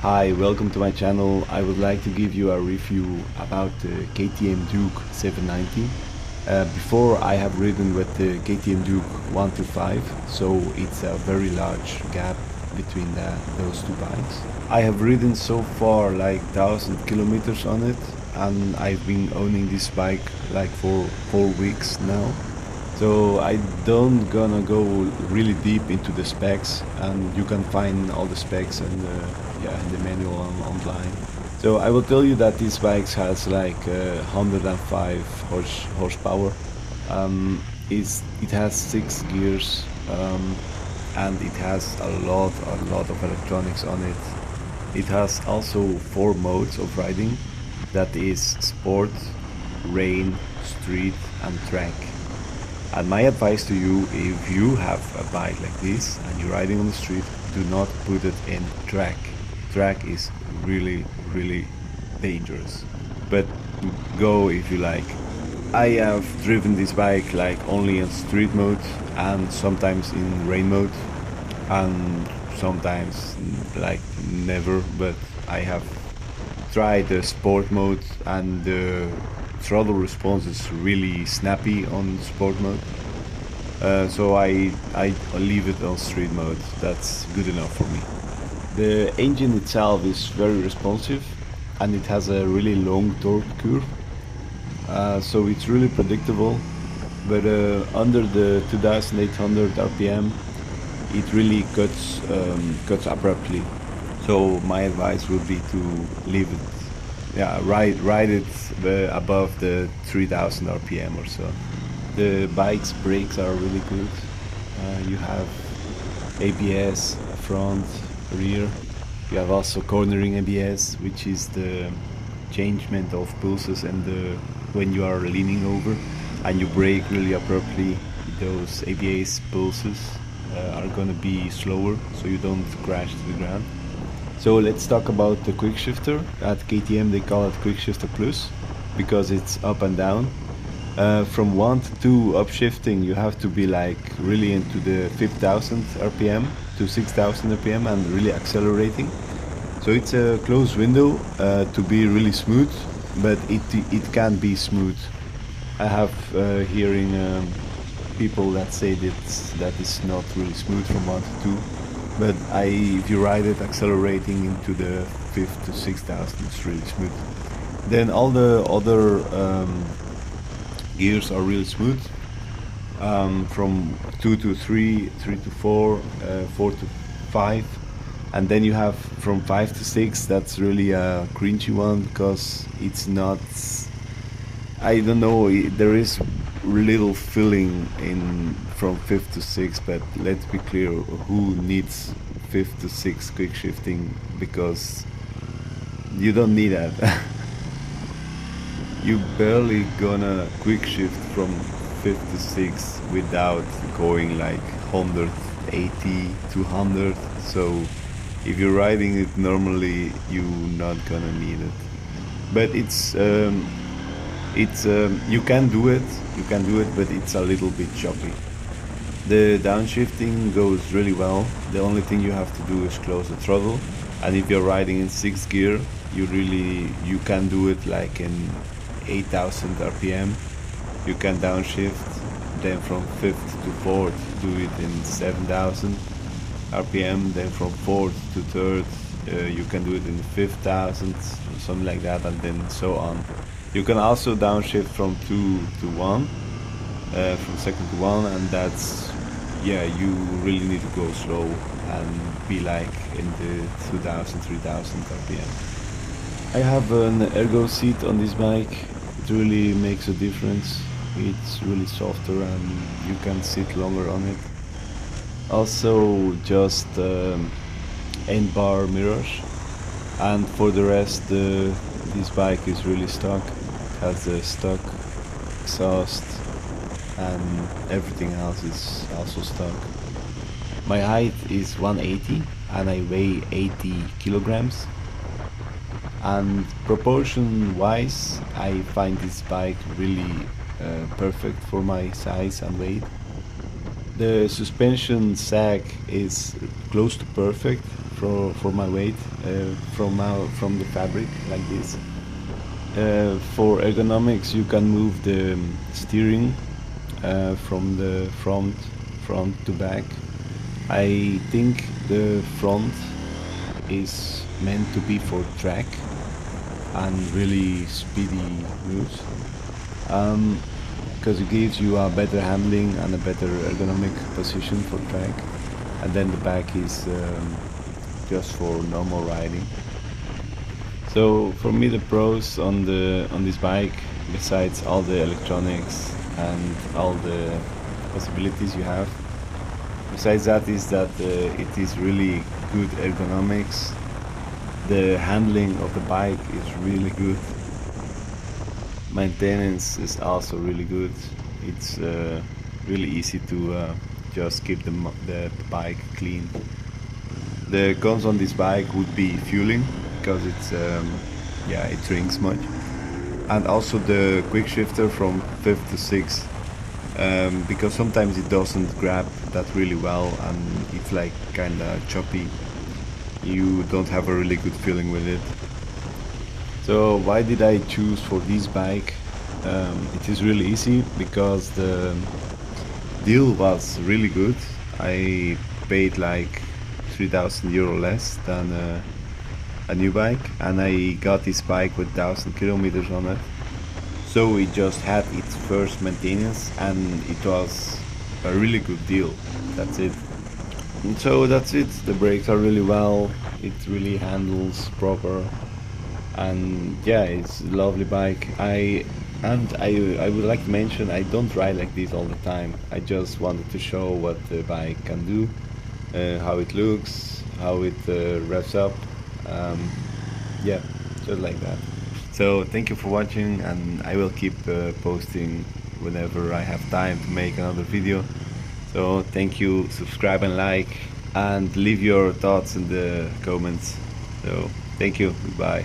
Hi, welcome to my channel. I would like to give you a review about the KTM Duke 790. Before I have ridden with the KTM Duke 125, so it's a very large gap between those two bikes. I have ridden so far like 1,000 kilometers on it, and I've been owning this bike like for 4 weeks now. So I don't gonna go really deep into the specs, and you can find all the specs and in the manual online. So I will tell you that this bike has like 105 horsepower. It has 6 gears, and it has a lot of electronics on it. It has also 4 modes of riding, that is sport, rain, street and track. And my advice to you, if you have a bike like this and you're riding on the street, do not put it in track. Track is really dangerous, but go if you like. I have driven this bike like only in street mode and sometimes in rain mode and sometimes like never, but I have tried the sport mode and the throttle response is really snappy on sport mode. So I leave it on street mode. That's good enough for me. The engine itself is very responsive and it has a really long torque curve. So it's really predictable, but under the 2800 RPM it really cuts abruptly. So my advice would be to leave it, ride it above the 3000 RPM or so. The bike's brakes are really good. You have ABS, front, rear. You have also cornering ABS, which is the changement of pulses and when you are leaning over and you brake really abruptly, those ABS pulses are gonna be slower so you don't crash to the ground. So let's talk about the quick shifter. At KTM they call it quick shifter plus because it's up and down. From 1 to 2 upshifting you have to be like really into the 5000 RPM to 6000 RPM and really accelerating. So it's a close window to be really smooth, but it can be smooth. I have hearing people that say that is not really smooth from 1 to 2, but if you ride it accelerating into the 5 to 6000 it's really smooth. Then all the other gears are really smooth, from 2 to 3, 3 to 4, 4 to 5, and then you have from 5 to 6. That's really a cringy one because it's not, I don't know, there is little feeling in from 5 to 6, but let's be clear, who needs 5 to 6 quick shifting, because you don't need that. You barely gonna quick shift from 5 to 6 without going like 180, 200. So if you're riding it normally, you're not gonna need it. But you can do it, but it's a little bit choppy. The downshifting goes really well. The only thing you have to do is close the throttle, and if you're riding in 6th gear, you can do it like in 8000 RPM. You can downshift, then from 5th to 4th do it in 7000 RPM, then from 4th to 3rd you can do it in 5000, something like that, and then so on. You can also downshift from 2 to 1, from 2nd to 1, and that's, you really need to go slow and be like in the 2000, 3000 RPM. I have an ergo seat on this bike. It really makes a difference. It's really softer and you can sit longer on it. Also just end bar mirrors, and for the rest this bike is really stock. It has a stock exhaust and everything else is also stock. My height is 180 and I weigh 80 kilograms. And proportion wise, I find this bike really perfect for my size and weight. The suspension sag is close to perfect for my weight from the fabric like this. For ergonomics, you can move the steering from the front to back. I think the front is meant to be for track and really speedy moves, because it gives you a better handling and a better ergonomic position for track, and then the back is just for normal riding. So for me, the pros on this bike, besides all the electronics and all the possibilities you have, besides that is that it is really good ergonomics. The handling of the bike is really good. Maintenance is also really good. It's really easy to just keep the bike clean. The cons on this bike would be fueling, because it's yeah, it drinks much, and also the quick shifter from fifth to sixth, because sometimes it doesn't grab that really well and it's like kind of choppy. You don't have a really good feeling with it. So why did I choose for this bike? It is really easy because the deal was really good. I paid like 3,000 euro less than a new bike, and I got this bike with 1,000 kilometers on it. So it just had its first maintenance and it was a really good deal. That's it. And so that's it. The brakes are really well. It really handles proper, and yeah, it's a lovely bike. I would like to mention, I don't ride like this all the time. I just wanted to show what the bike can do, how it looks, how it revs up. Yeah, just like that. So thank you for watching, and I will keep posting whenever I have time to make another video. So thank you, subscribe and like, and leave your thoughts in the comments. So thank you, goodbye.